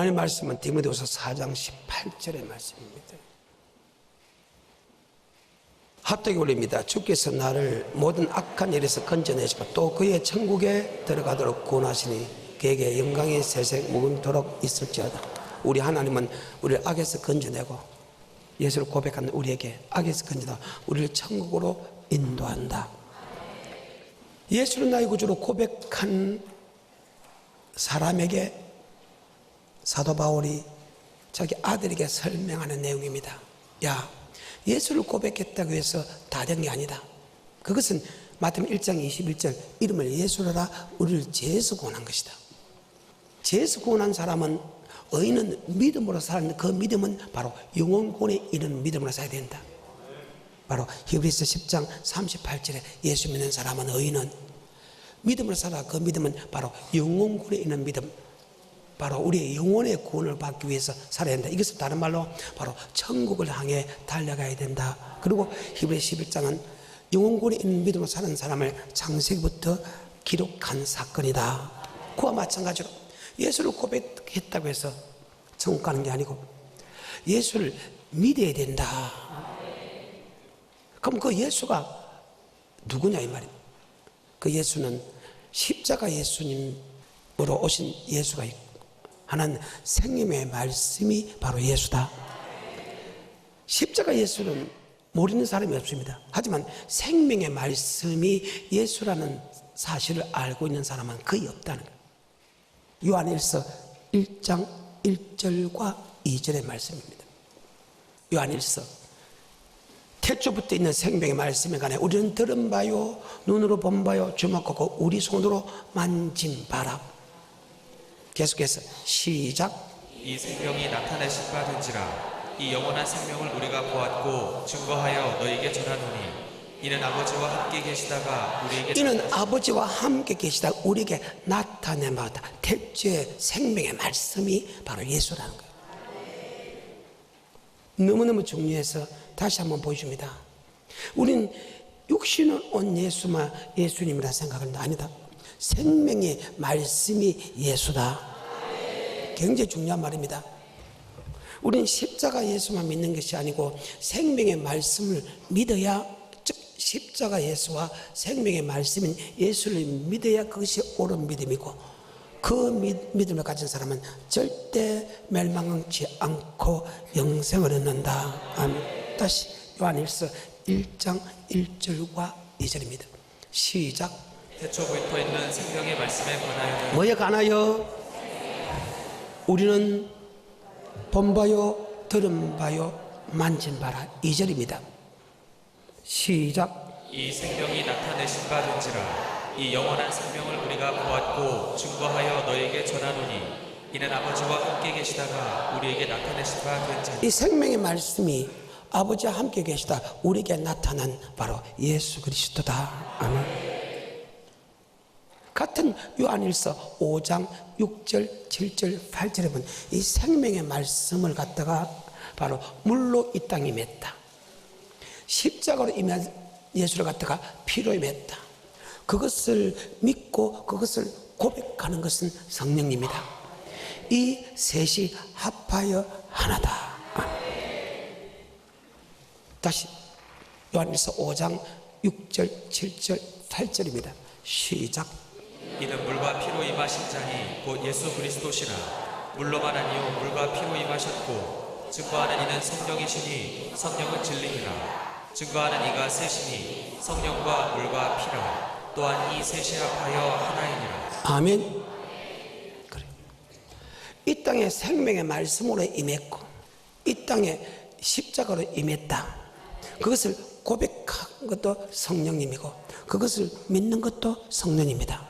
하나님의 말씀은 디모데후서 4장 18절의 말씀입니다. 핫도그 올립니다. 주께서 나를 모든 악한 일에서 건져내시고 또 그의 천국에 들어가도록 구원하시니 그에게 영광이 세세 무궁토록 있을지어다. 우리 하나님은 우리를 악에서 건져내고 예수를 고백하는 우리에게 악에서 건져다 우리를 천국으로 인도한다. 예수를 나의 구주로 고백한 사람에게 사도 바울이 자기 아들에게 설명하는 내용입니다. 야, 예수를 고백했다고 해서 다 된 게 아니다. 그것은 마태복음 1장 21절 이름을 예수로라 우리를 죄에서 구원한 것이다. 죄에서 구원한 사람은 의인은 믿음으로 사는 그 믿음은 바로 영원 구원에 이르는 믿음으로 살아야 된다. 바로 히브리서 10장 38절에 예수 믿는 사람은 의인은 믿음으로 살아. 그 믿음은 바로 영원 구원에 이르는 믿음, 바로 우리의 영혼의 구원을 받기 위해서 살아야 된다. 이것은 다른 말로 바로 천국을 향해 달려가야 된다. 그리고 히브리서 11장은 영원 구원에 있는 믿음으로 사는 사람을 창세기부터 기록한 사건이다. 그와 마찬가지로 예수를 고백했다고 해서 천국 가는 게 아니고 예수를 믿어야 된다. 그럼 그 예수가 누구냐 이 말입니다. 그 예수는 십자가 예수님으로 오신 예수가 있고 하나는 생명의 말씀이 바로 예수다. 십자가 예수는 모르는 사람이 없습니다. 하지만 생명의 말씀이 예수라는 사실을 알고 있는 사람은 거의 없다는 거예요. 요한일서 1장 1절과 2절의 말씀입니다. 요한일서 태초부터 있는 생명의 말씀에 관해 우리는 들은 바요 눈으로 본 바요 주목하고 우리 손으로 만진 바라. 계속해서 시작. 이 생명이 나타내신 바 된지라. 이 영원한 생명을 우리가 보았고 증거하여 너희에게 전하노니 이는 아버지와 함께 계시다가 우리에게 나타낸 바다. 태초의 생명의 말씀이 바로 예수라는 거예요. 너무너무 중요해서 다시 한번 보여줍니다. 우린 육신을 온 예수님이라 생각합니다. 아니다. 생명의 말씀이 예수다. 굉장히 중요한 말입니다. 우리는 십자가 예수만 믿는 것이 아니고 생명의 말씀을 믿어야, 즉 십자가 예수와 생명의 말씀인 예수를 믿어야 그것이 옳은 믿음이고, 그 믿음을 가진 사람은 절대 멸망치 않고 영생을 얻는다. 아멘. 다시 요한일서 1장 1절과 2절입니다. 시작. 태초부터 있는 생명의 말씀에 관하여는 뭐에 관하여? 우리는 본 바요 들은 바요 만진 바라. 2절입니다. 시작. 이 생명이 나타내신 바 된지라. 이 영원한 생명을 우리가 보았고 증거하여 너희에게 전하노니 이는 아버지와 함께 계시다가 우리에게 나타내신 바 된 자. 이 생명의 말씀이 아버지와 함께 계시다 우리에게 나타난 바로 예수 그리스도다. 아멘. 같은 요한일서 5장 6절 7절 8절에 보면 이 생명의 말씀을 갖다가 바로 물로 이 땅에 맺다. 십자가로 임한 예수를 갖다가 피로 맺다. 그것을 믿고 그것을 고백하는 것은 성령님이다. 이 셋이 합하여 하나다. 아멘. 다시 요한일서 5장 6절 7절 8절입니다. 시작. 이는 물과 피로 임하신 자니 곧 예수 그리스도시라. 물로만 아니요 물과 피로 임하셨고 증거하는 이는 성령이시니 성령은 진리니라. 증거하는 이가 셋이니 성령과 물과 피라. 또한 이 셋이 합하여 하나이니라. 아멘. 그래. 이 땅에 생명의 말씀으로 임했고 이 땅에 십자가로 임했다. 그것을 고백한 것도 성령님이고 그것을 믿는 것도 성령입니다.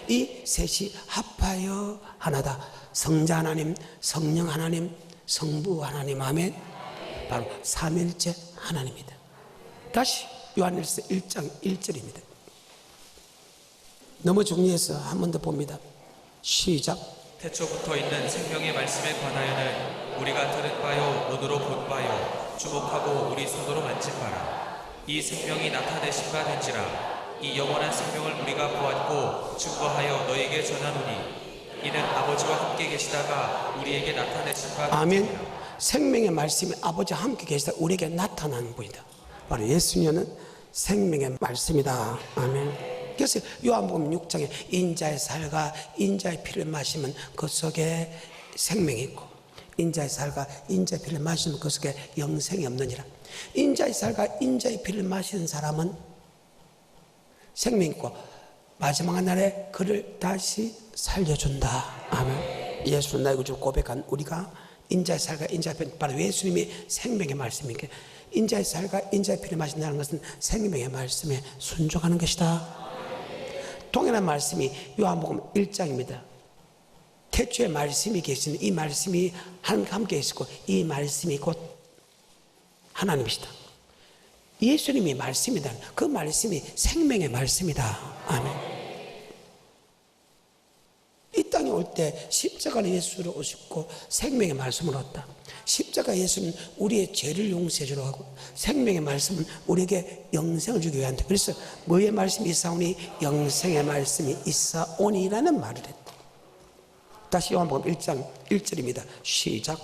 이 셋이 합하여 하나다. 성자 하나님, 성령 하나님, 성부 하나님. 아멘. 바로 삼일째 하나님입니다. 다시 요한일서 1장 1절입니다. 너무 중요해서 한 번 더 봅니다. 시작. 태초부터 있는 생명의 말씀에 관하여는 우리가 들은 바요 눈으로 본 바요 주목하고 우리 손으로 만진 바라. 이 생명이 나타내신 바 된지라. 이 영원한 생명을 우리가 보았고 증거하여 너희에게 전하노니 이는 아버지와 함께 계시다가 우리에게 나타내신 바 아멘. 같으니라. 생명의 말씀이 아버지와 함께 계시다 우리에게 나타나는 분이다. 바로 예수님은 생명의 말씀이다. 아멘. 그래서 요한복음 6장에 인자의 살과 인자의 피를 마시면 그 속에 생명이 있고 인자의 살과 인자의 피를 마시면 그 속에 영생이 없느니라. 인자의 살과 인자의 피를 마시는 사람은 생명이 있고 마지막 날에 그를 다시 살려준다. 아멘. 예수는 나의 구주 고백한 우리가 인자의 살과 인자의 피, 바로 예수님이 생명의 말씀이니까 인자의 살과 인자의 피를 마신다는 것은 생명의 말씀에 순종하는 것이다. 동일한 말씀이 요한복음 1장입니다. 태초에 말씀이 계신 이 말씀이 하나님과 함께 있었고 이 말씀이 곧 하나님이시다. 예수님이 말씀이다. 그 말씀이 생명의 말씀이다. 아멘. 이 땅에 올 때 십자가로 예수를 오셨고 생명의 말씀을 얻었다. 십자가 예수는 우리의 죄를 용서해 주러 하고 생명의 말씀은 우리에게 영생을 주기 위한다. 그래서 뭐의 말씀이 있사오니 영생의 말씀이 있사오니라는 말을 했다. 다시 요한복음 1장 1절입니다. 시작.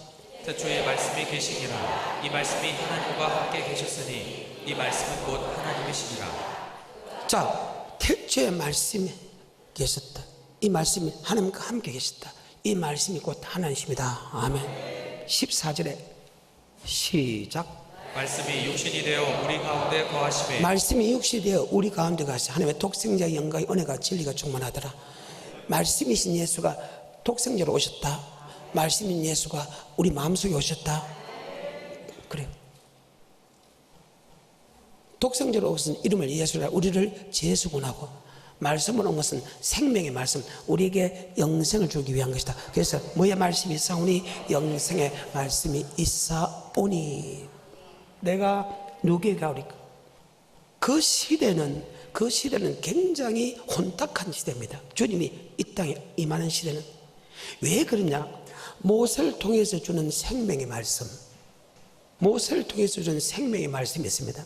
태초에 말씀이 계시니라. 이 말씀이 하나님과 함께 계셨으니 이 말씀은 곧 하나님이시니라. 자, 태초에 말씀이 계셨다. 이 말씀이 하나님과 함께 계셨다. 이 말씀이 곧 하나님이십니다. 아멘. 14절에 시작. 말씀이 육신이 되어 우리 가운데 거하심에 말씀이 육신이 되어 우리 가운데 가시 하나님의 독생자의 영광이 은혜가 진리가 충만하더라. 말씀이신 예수가 독생자로 오셨다. 말씀인 예수가 우리 마음속에 오셨다. 그래요. 독생자로 오신 이름을 예수라 우리를 제수군하고 말씀을 온 것은 생명의 말씀 우리에게 영생을 주기 위한 것이다. 그래서 뭐의 말씀이 있사오니 영생의 말씀이 있사오니 내가 누구에게 가오리까. 그 시대는 굉장히 혼탁한 시대입니다. 주님이 이 땅에 임하는 시대는 왜 그러냐. 모세를 통해서 주는 생명의 말씀, 모세를 통해서 주는 생명의 말씀이 있습니다.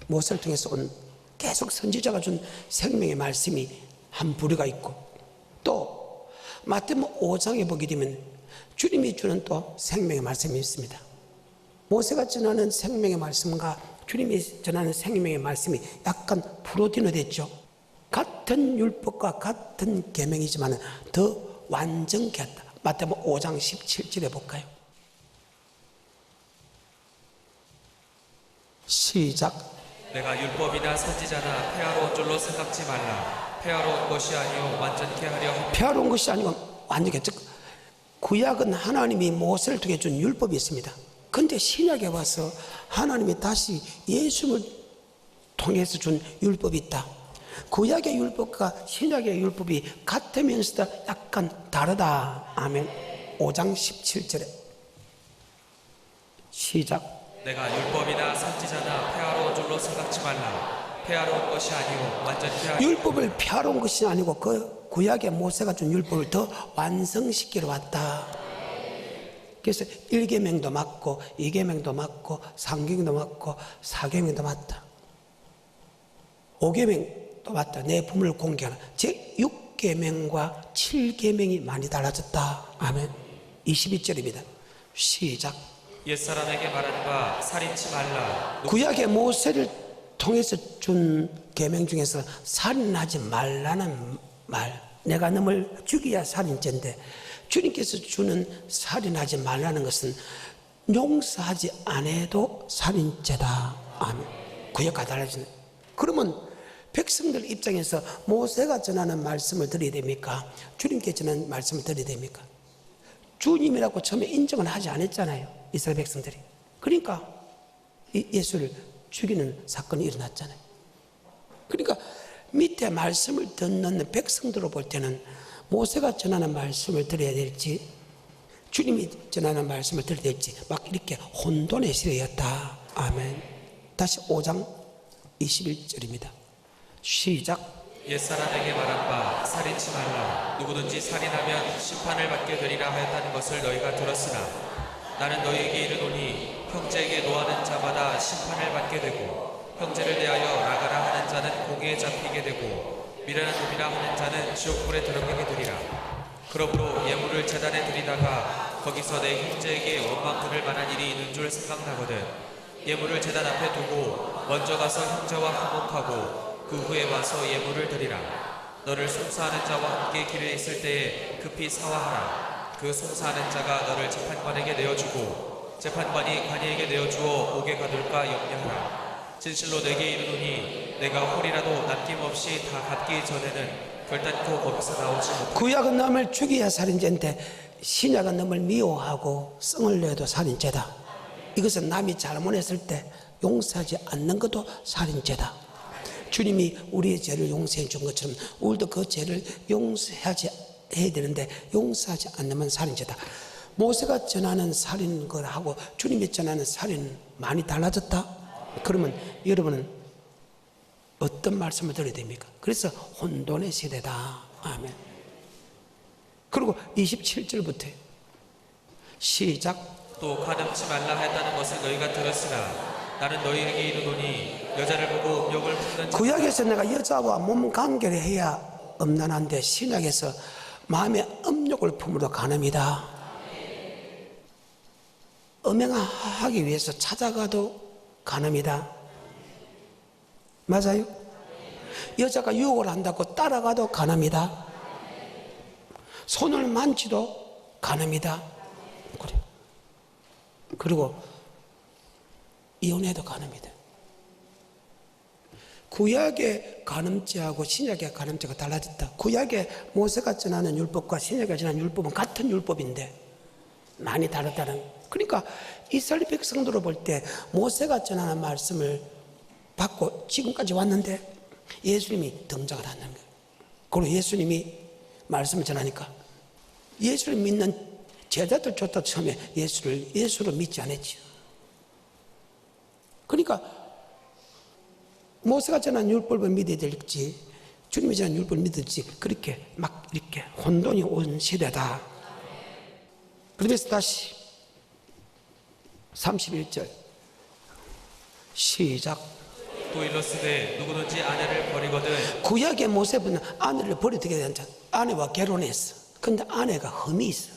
모세를 통해서 온 계속 선지자가 준 생명의 말씀이 한 부류가 있고 또 마태복음 5장에 보게 되면 주님이 주는 또 생명의 말씀이 있습니다. 모세가 전하는 생명의 말씀과 주님이 전하는 생명의 말씀이 약간 프로디노 됐죠. 같은 율법과 같은 계명이지만 더 완전케 했다. 마태복음 5장 17절에 볼까요? 시작. 내가 율법이나 선지자나 폐하러 온 줄로 생각지 말라. 폐하러 온 것이 아니요 완전케 하려 함이라. 폐하러 온 것이 아니고 완전케. 즉 구약은 하나님이 모세를 통해 준 율법이 있습니다. 그런데 신약에 와서 하나님이 다시 예수를 통해서 준 율법이 있다. 구약의 율법과 신약의 율법이 같으면서도 약간 다르다. 아멘. 5장 17절에 시작. 내가 율법이나 선지자나 폐하러 온 줄로 생각지 말라. 폐하러 온 것이 아니요 완전케 하려. 율법을 폐하러 온 것이 아니고 그 구약의 모세가 준 율법을 더 완성시키러 왔다. 그래서 1계명도 맞고 2계명도 맞고 3계명도 맞고 4계명도 맞다. 5계명도 맞다. 내 부모를 공개하라. 즉 6계명과 7계명이 많이 달라졌다. 아멘. 22절입니다. 시작. 옛사람에게 말하는 바 살인치 말라. 구약의 모세를 통해서 준 계명 중에서 살인하지 말라는 말, 내가 너를 죽여야 살인죄인데 주님께서 주는 살인하지 말라는 것은 용서하지 않아도 살인죄다. 아멘. 구약과 달라지네. 그러면 백성들 입장에서 모세가 전하는 말씀을 드려야 됩니까? 주님께 전하는 말씀을 드려야 됩니까? 주님이라고 처음에 인정을 하지 않았잖아요. 이스라엘 백성들이. 그러니까 예수를 죽이는 사건이 일어났잖아요. 그러니까 밑에 말씀을 듣는 백성들로 볼 때는 모세가 전하는 말씀을 들어야 될지 주님이 전하는 말씀을 들어야 될지 막 이렇게 혼돈의 시대였다. 아멘. 다시 5장 21절입니다. 시작. 옛사람에게 말한 바 살인치 말라. 누구든지 살인하면 심판을 받게 되리라 하였다는 것을 너희가 들었으나 나는 너희에게 이르노니 형제에게 노하는 자마다 심판을 받게 되고 형제를 대하여 나가라 하는 자는 공에 잡히게 되고 미련한 놈이라 하는 자는 지옥불에 들어가게 되리라. 그러므로 예물을 제단에 드리다가 거기서 내 형제에게 원망 들을 만한 일이 있는 줄 생각나거든 예물을 제단 앞에 두고 먼저 가서 형제와 화목하고 그 후에 와서 예물을 드리라. 너를 송사하는 자와 함께 길에 있을 때에 급히 사화하라. 그 송사하는 자가 너를 재판관에게 내어주고 재판관이 관이에게 내어주어 옥에 가둘까 염려하라. 진실로 내게 이르노니 내가 홀이라도 남김없이 다 갚기 전에는 결단코 거기서 나오지 못하리라. 구약은 남을 죽여야 살인죄인데 신약은 남을 미워하고 성을 내도 살인죄다. 이것은 남이 잘못했을 때 용서하지 않는 것도 살인죄다. 주님이 우리의 죄를 용서해 준 것처럼 우리도 그 죄를 용서하지 해야 되는데 용서하지 않으면 살인죄다. 모세가 전하는 살인 거하고 주님이 전하는 살인 많이 달라졌다? 그러면 여러분은 어떤 말씀을 드려야 됩니까? 그래서 혼돈의 시대다. 아멘. 그리고 27절부터 시작. 또 가늠치 말라 했다는 것을 너희가 들었으나 나는 너희에게 이르노니 여자를 보고 음욕을 품는 구약에서 내가 여자와 몸 관계를 해야 음란한데 신약에서 마음의 음욕을 품으로 가늠이다. 음행하기 위해서 찾아가도 가늠이다. 맞아요? 여자가 유혹을 한다고 따라가도 가늠이다. 손을 만지도 가늠이다. 그리고 이혼해도 가늠이다. 구약의 간음죄하고 신약의 간음죄가 달라졌다. 구약의 모세가 전하는 율법과 신약이 전하는 율법은 같은 율법인데 많이 다르다는. 그러니까 이스라엘 백성들을 볼 때 모세가 전하는 말씀을 받고 지금까지 왔는데 예수님이 등장을 하는 거예요. 그리고 예수님이 말씀을 전하니까 예수를 믿는 제자들조차 처음에 예수를 믿지 않았지. 그러니까 모세가 전한 율법을 믿어야 될지 주님이 전한 율법을 믿을지 그렇게 막 이렇게 혼돈이 온 시대다. 그래서 다시 31절 시작. 또 일렀으되 누구든지 아내를 버리거든. 구약의 모세는 아내를 버리게 된 자, 아내와 결혼했어. 근데 아내가 흠이 있어.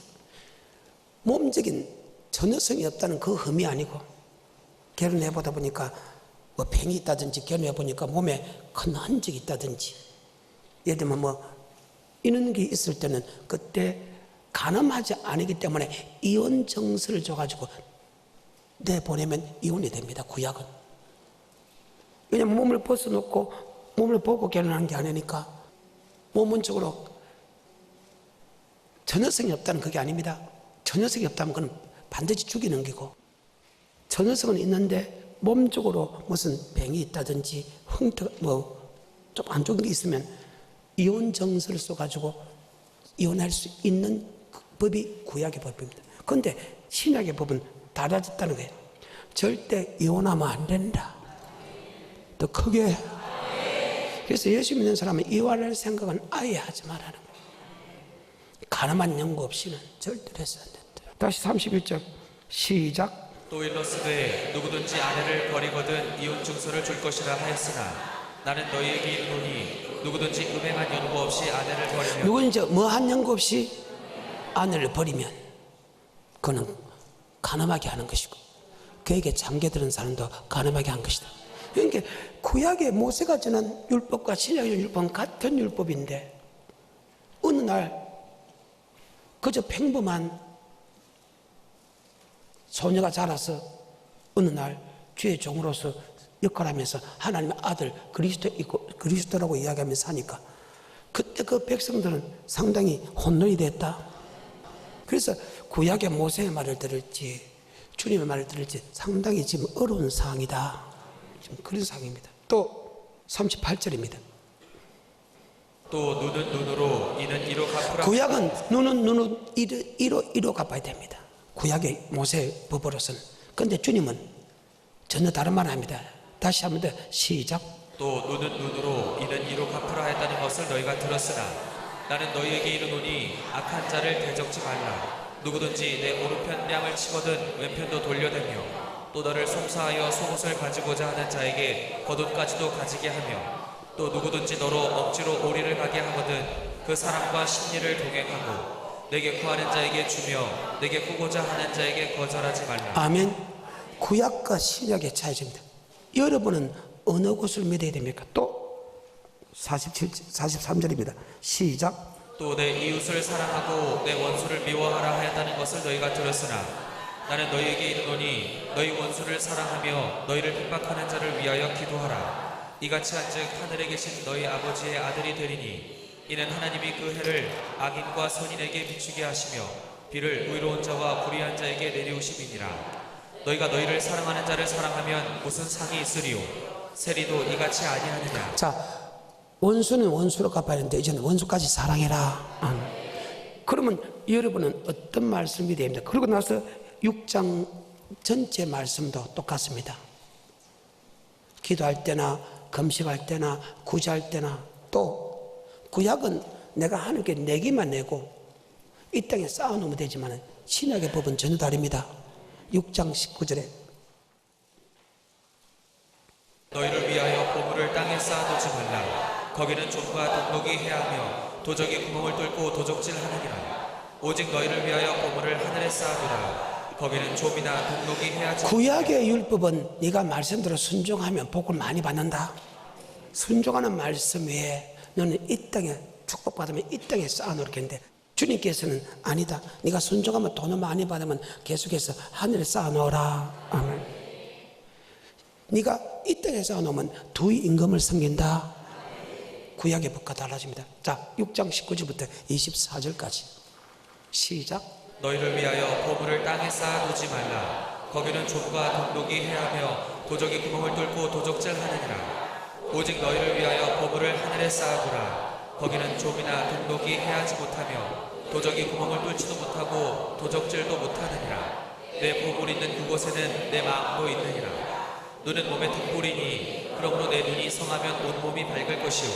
몸적인 전여성이 없다는 그 흠이 아니고 결혼해보다 보니까 뭐 뱅이 있다든지 결혼해보니까 몸에 큰 흔적이 있다든지 예를 들면 뭐 이런 게 있을 때는 그때 간음하지 않기 때문에 이혼 정서를 줘가지고 내보내면 이혼이 됩니다. 구약은. 왜냐면 몸을 벗어놓고 몸을 보고 결혼하는 게 아니니까 몸은적으로 전여성이 없다는 그게 아닙니다. 전여성이 없다면 그건 반드시 죽이는 거고 전여성은 있는데 몸적으로 무슨 병이 있다든지 흥터 뭐 좀 안 좋은 게 있으면 이혼 정서를 써가지고 이혼할 수 있는 법이 구약의 법입니다. 그런데 신약의 법은 달라졌다는 거예요. 절대 이혼하면 안 된다. 더 크게. 그래서 예수 믿는 사람은 이혼할 생각은 아예 하지 말라는 거예요. 가늠한 연고 없이는 절대로 해서는 안 된다. 다시 31절 시작. 또 일렀으되 누구든지 아내를 버리거든 이혼 증서를 줄 것이라 하였으나 나는 너희에게 이르노니 누구든지 음행한 연고 없이 아내를 버리면 누구든지 뭐한 연고 없이 아내를 버리면 그는 가늠하게 하는 것이고 그에게 장계들은 사람도 가늠하게 한 것이다. 그러니까 구약의 모세가 전한 율법과 신약의 율법은 같은 율법인데 어느 날 그저 평범한 소녀가 자라서 어느 날 주의 종으로서 역할하면서 하나님의 아들 그리스도라고 이야기하면서 사니까 그때 그 백성들은 상당히 혼돈이 됐다. 그래서 구약의 모세의 말을 들을지 주님의 말을 들을지 상당히 지금 어려운 상황이다. 지금 그런 상황입니다. 또 38절입니다. 또 눈은 눈으로 이는 이로 갚으라. 구약은 눈은 눈으로 이로 갚아야 됩니다. 구약의 모세 법으로서는. 그런데 주님은 전혀 다른 말을 합니다. 다시 한번 더 시작. 또 눈은 눈으로 이는 이로 갚으라 했다는 것을 너희가 들었으나 나는 너희에게 이르노니 악한 자를 대적지 말라. 누구든지 내 오른편 뺨을 치거든 왼편도 돌려대며 또 너를 송사하여 속옷을 가지고자 하는 자에게 겉옷까지도 가지게 하며 또 누구든지 너로 억지로 오리를 가게 하거든 그 사람과 심리를 동행하고 내게 구하는 자에게 주며 내게 구고자 하는 자에게 거절하지 말라. 아멘. 구약과 신약의 차이입니다. 여러분은 어느 곳을 믿어야 됩니까? 또 43절입니다. 시작. 또 내 이웃을 사랑하고 내 원수를 미워하라 하였다는 것을 너희가 들었으나 나는 너희에게 이르노니 너희 원수를 사랑하며 너희를 핍박하는 자를 위하여 기도하라. 이같이 한즉 하늘에 계신 너희 아버지의 아들이 되리니 이는 하나님이 그 해를 악인과 선인에게 비추게 하시며 비를 의로운 자와 불의한 자에게 내리우심이니라. 너희가 너희를 사랑하는 자를 사랑하면 무슨 상이 있으리요? 세리도 이같이 아니하느냐. 자, 원수는 원수로 갚아야 하는데 이제는 원수까지 사랑해라. 그러면 여러분은 어떤 말씀을 믿어야 됩니까? 그러고 나서 6장 전체 말씀도 똑같습니다. 기도할 때나 금식할 때나 구제할 때나 또 구약은 내가 하나님께 내기만 내고 이 땅에 쌓아놓으면 되지만 신약의 법은 전혀 다릅니다. 6장 19절에 너희를 위하여 보물을 땅에 쌓아두지 말라. 거기는 좀과 독독이 해하며 도적이 구멍을 뚫고 도적질 하느니라. 오직 너희를 위하여 보물을 하늘에 쌓아두라. 거기는 좀이나 독독이 해하지. 구약의 율법은 네가 말씀대로 순종하면 복을 많이 받는다. 순종하는 말씀 외에 너는 이 땅에 축복받으면 이 땅에 쌓아놓겠는데 주님께서는 아니다. 네가 순종하면 돈을 많이 받으면 계속해서 하늘에 쌓아놓으라. 아멘. 네가 이 땅에 쌓아놓으면 두 임금을 섬긴다. 구약의 법과 달라집니다. 자, 6장 19절부터 24절까지 시작. 너희를 위하여 보물을 땅에 쌓아두지 말라. 거기는 좀과 독독이 해하며 도적이 구멍을 뚫고 도적질 하느니라. 오직 너희를 위하여 보물을 하늘에 쌓아두라. 거기는 좀이나 독독이 해하지 못하며 도적이 구멍을 뚫지도 못하고 도적질도 못하느니라. 내 보물 있는 그곳에는 내 마음도 있느니라. 눈은 몸의 등불이니 그러므로 내 눈이 성하면 온몸이 밝을 것이요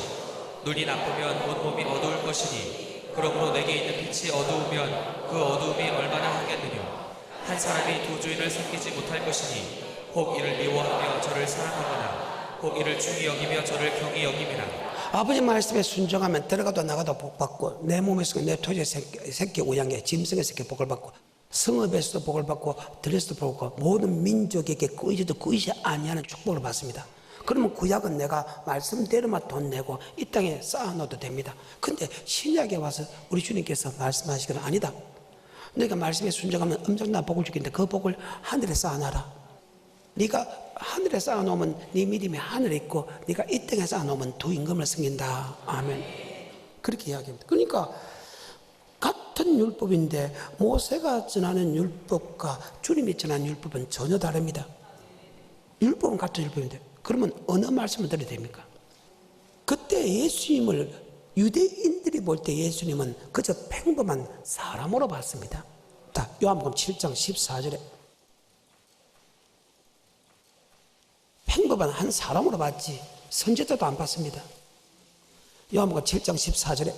눈이 나쁘면 온몸이 어두울 것이니 그러므로 내게 있는 빛이 어두우면 그 어두움이 얼마나 하겠느냐. 한 사람이 두 주인을 섬기지 못할 것이니 혹 이를 미워하며 저를 사랑하거나 혹 이를 중히 여기며 저를 경히 여김이라. 아버지 말씀에 순종하면 들어가도 나가도 복받고 내 몸에서 내 토지의 새끼 우양에 짐승의 새끼 복을 받고 성읍에서도 복을 받고 들에서도 복을 받고 모든 민족에게 끄이지도 끄이지 아니하는 축복을 받습니다. 그러면 구약은 내가 말씀대로만 돈 내고 이 땅에 쌓아놓아도 됩니다. 근데 신약에 와서 우리 주님께서 말씀하시기는 아니다. 네가 말씀에 순종하면 엄청난 복을 주겠는데 그 복을 하늘에 쌓아놔라. 네가 하늘에 쌓아놓으면 네 믿음이 하늘에 있고 네가 이 땅에 쌓아놓으면 두 임금을 섬긴다. 아멘. 그렇게 이야기합니다. 그러니까 같은 율법인데 모세가 전하는 율법과 주님이 전하는 율법은 전혀 다릅니다. 율법은 같은 율법인데 그러면 어느 말씀을 들어야 됩니까? 그때 예수님을 유대인들이 볼 때 예수님은 그저 평범한 사람으로 봤습니다. 자, 요한복음 7장 14절에 평범한 한 사람으로 봤지 선지자도 안 봤습니다. 요한복음 7장 14절에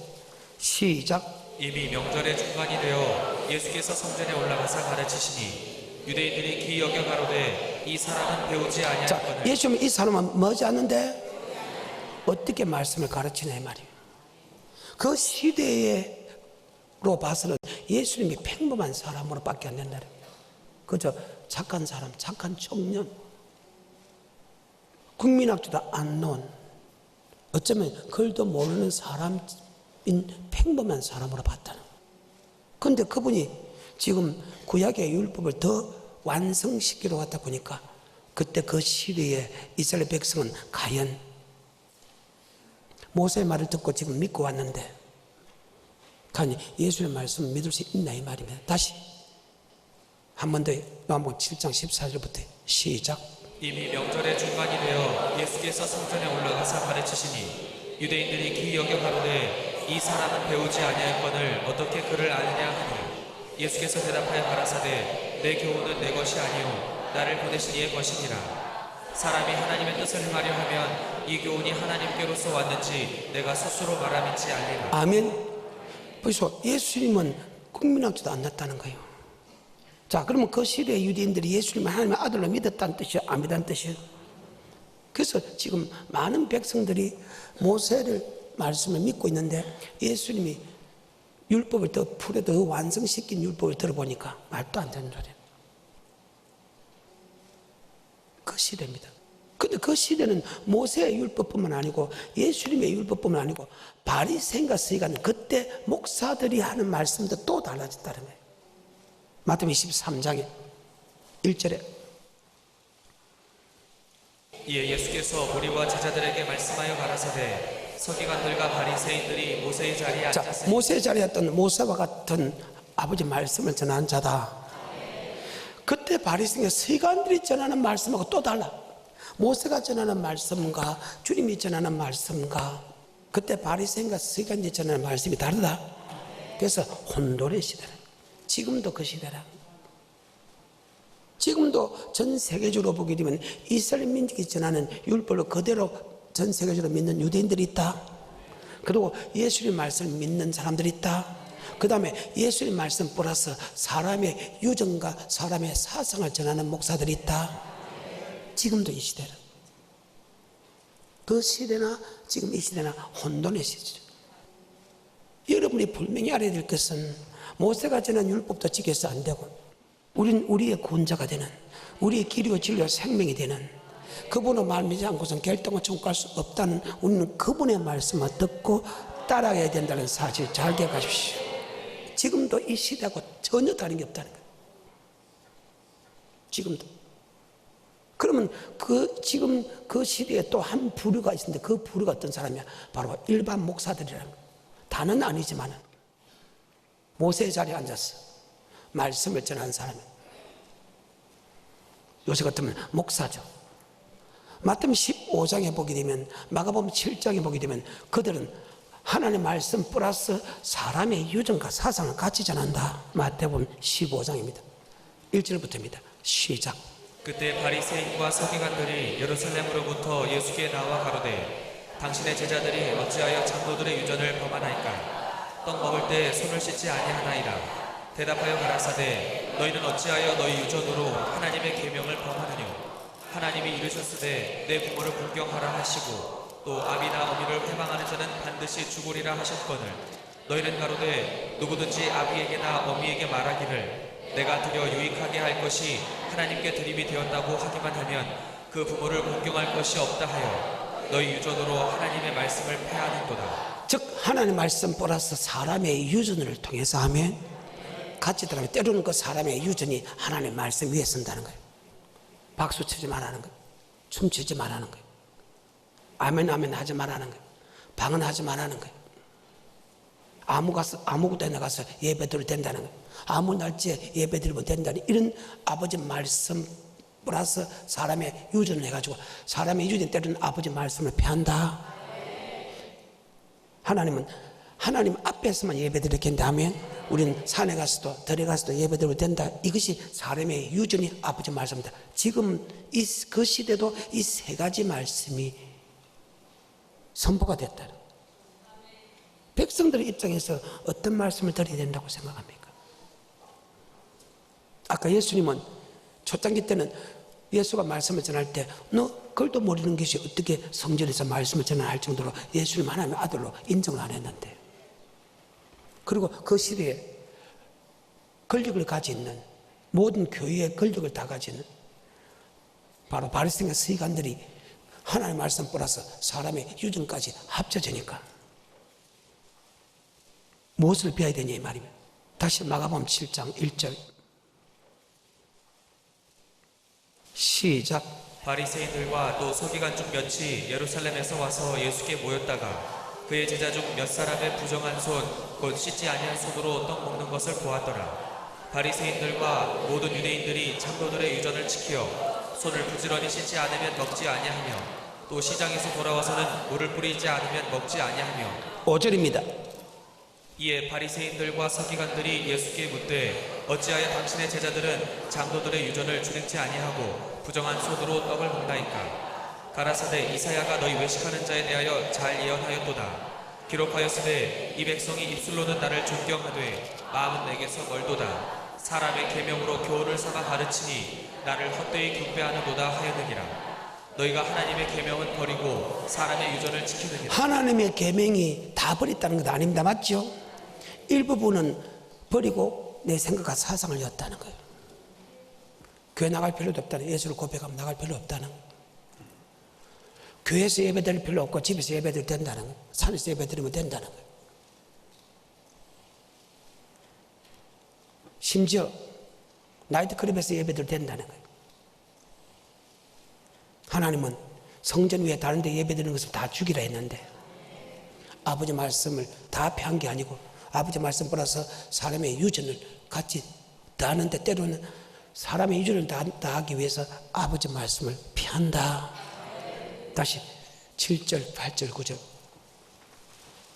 시작. 이미 명절의 중간이 되어 예수께서 성전에 올라가사 가르치시니 유대인들이 귀히 여겨 가로되 이 사람은 배우지 아니하거늘. 예수님은 이 사람은 뭐지 않는데 어떻게 말씀을 가르치냐 이 말이에요. 그 시대로 봐서는 예수님이 평범한 사람으로 밖에 안 된다. 그저 착한 사람, 착한 청년, 국민학교도 안 나온 어쩌면 글도 모르는 사람인 평범한 사람으로 봤다는 거예요. 그런데 그분이 지금 구약의 율법을 더 완성시키러 왔다 보니까 그때 그 시대에 이스라엘 백성은 과연 모세의 말을 듣고 지금 믿고 왔는데 과연 예수의 말씀을 믿을 수 있나 이 말입니다. 다시 한 번 더 요한복음 7장 14절부터 시작. 이미 명절의 중간이 되어 예수께서 성전에 올라가사 가르치시니 유대인들이 귀히 여겨 가로되 이 사람은 배우지 아니하거늘 어떻게 그를 아느냐 하니 예수께서 대답하여 가라사대 내 교훈은 내 것이 아니요 나를 보내신 이의 것이니라. 사람이 하나님의 뜻을 행하려 하면 이 교훈이 하나님께로서 왔는지 내가 스스로 말함인지 알리라. 아멘. 그래서 예수님은 국민학교도 안 났다는 거예요. 자, 그러면 그 시대의 유대인들이 예수님을 하나님의 아들로 믿었다는 뜻이요? 안 믿었다는 뜻이요? 그래서 지금 많은 백성들이 모세를 말씀을 믿고 있는데 예수님이 율법을 더 풀에 더 완성시킨 율법을 들어보니까 말도 안 되는 소리예요. 그 시대입니다. 근데 그 시대는 모세의 율법뿐만 아니고 예수님의 율법뿐만 아니고 바리새인과 서기관, 그때 목사들이 하는 말씀도 또 달라졌다는 거예요. 마태복음 23장에 1절에 이에 예수께서 무리와 제자들에게 말씀하여 가라사대 서기관들과 바리새인들이 모세의 자리에 자, 앉았으니 모세의 자리에 있던 모세와 같은 아버지 말씀을 전하는 자다. 그때 바리새인과 서기관들이 전하는 말씀하고 또 달라. 모세가 전하는 말씀과 주님이 전하는 말씀과 그때 바리새인과 서기관들이 전하는 말씀이 다르다. 그래서 혼돈의 시대라. 지금도 그 시대라. 지금도 전 세계적으로 보게 되면 이스라엘 민족이 전하는 율법을 그대로 전 세계적으로 믿는 유대인들이 있다. 그리고 예수님 말씀을 믿는 사람들이 있다. 그 다음에 예수님 말씀 플러스 사람의 유전과 사람의 사상을 전하는 목사들이 있다. 지금도 이 시대는 그 시대나 지금 이 시대나 혼돈의 시대죠. 여러분이 분명히 알아야 될 것은 모세가 전한 율법도 지켜서 안 되고 우리는 우리의 구원자가 되는 우리의 길이요 진리요 생명이 되는 그분의 말 믿지 않고서는 결정을 청구할 수 없다는 우리는 그분의 말씀을 듣고 따라가야 된다는 사실 잘 기억하십시오. 지금도 이 시대하고 전혀 다른 게 없다는 거예요. 지금도. 그러면 지금 그 시대에 또 한 부류가 있는데 그 부류가 어떤 사람이야? 바로 일반 목사들이라는 거예요. 다는 아니지만 모세의 자리에 앉아서 말씀을 전하는 사람이에요. 요새 같으면 목사죠. 마태복음 15장에 보게 되면 마가복음 7장에 보게 되면 그들은 하나님의 말씀 플러스 사람의 유전과 사상을 같이 전한다. 마태복음 15장입니다. 1절부터입니다. 시작. 그때 바리새인과 서기관들이 예루살렘으로부터 예수께 나와 가로되 당신의 제자들이 어찌하여 장로들의 유전을 범하나이까? 떡 먹을 때 손을 씻지 아니하나이다. 대답하여 가라사대 너희는 어찌하여 너희 유전으로 하나님의 계명을 범하느뇨? 하나님이 이르셨으되 내 부모를 공경하라 하시고 또 아비나 어미를 회방하는 자는 반드시 죽으리라 하셨거늘 너희는 가로되 누구든지 아비에게나 어미에게 말하기를 내가 드려 유익하게 할 것이 하나님께 드림이 되었다고 하기만 하면 그 부모를 공경할 것이 없다 하여 너희 유전으로 하나님의 말씀을 폐하는도다. 즉 하나님의 말씀 플러스 사람의 유전을 통해서 하면 같이 들어가면 때로는 그 사람의 유전이 하나님의 말씀 위에 선다는 거예요. 박수 치지 말라는 거예요. 춤추지 말라는 거예요. 아멘 아멘 하지 말라는 거예요. 방언하지 말라는 거예요. 아무것도 나가서 예배 드려도 된다는 거예요. 아무 날짜에 예배 드리면 된다는 이런 아버지 말씀 플러스 사람의 유전을 해가지고 사람의 유전 때로는 아버지 말씀을 폐한다. 하나님은 하나님 앞에서만 예배 드리겠다 하면 우리는 산에 가서도 들에 가서도 예배 드려도 된다. 이것이 사람의 유전이 아버지 말씀입니다. 지금 그 시대도 이 세 가지 말씀이 선포가 됐다. 백성들의 입장에서 어떤 말씀을 드려야 된다고 생각합니까? 아까 예수님은 초창기 때는 예수가 말씀을 전할 때 너 그걸도 모르는 것이 어떻게 성전에서 말씀을 전할 정도로 예수님 하나님의 아들로 인정을 안 했는데 그리고 그 시대에 권력을 가지는 모든 교회의 권력을 다 가지는 바로 바리새인과 서기관들이 하나님의 말씀 플러스 사람의 유전까지 합쳐지니까 무엇을 배워야 되냐 이 말입니다. 다시 마가복음 7장 1절 시작. 바리새인들과 또 서기관 중 몇이 예루살렘에서 와서 예수께 모였다가 그의 제자 중 몇 사람의 부정한 손 곧 씻지 아니한 손으로 떡 먹는 것을 보았더라. 바리새인들과 모든 유대인들이 장로들의 유전을 지키어 손을 부지런히 씻지 않으면 먹지 아니하며 또 시장에서 돌아와서는 물을 뿌리지 않으면 먹지 아니하며 5절입니다. 이에 바리새인들과 서기관들이 예수께 묻되 어찌하여 당신의 제자들은 장로들의 유전을 준행치 아니하고 부정한 손으로 떡을 먹나이까? 가라사대 이사야가 너희 외식하는 자에 대하여 잘 예언하였도다. 기록하였으되 이 백성이 입술로는 나를 존경하되 마음은 내게서 멀도다. 사람의 계명으로 교훈을 삼아 가르치니 나를 헛되이 경배하는도다 하였느니라. 너희가 하나님의 계명은 버리고 사람의 유전을 지키느니라. 하나님의 계명이 다 버렸다는 것 아닙니다. 맞죠? 일부분은 버리고 내 생각과 사상을 였다는 거예요. 교회 나갈 필요도 없다는 거예요. 예수를 고백하면 나갈 필요 없다는 거예요. 교회에서 예배드릴 필요 없고 집에서 예배드리면 된다는 거예요. 산에서 예배드리면 된다는 거예요. 심지어 나이트클럽에서 예배드려도 된다는 거예요. 하나님은 성전 위에 다른 데 예배드리는 것을 다 죽이라 했는데 아버지 말씀을 다 폐한 게 아니고 아버지 말씀 플러스 사람의 유전을 같이 다하는데 때로는 사람의 유전을 다하기 위해서 아버지 말씀을 피한다. 다시 7절, 8절, 9절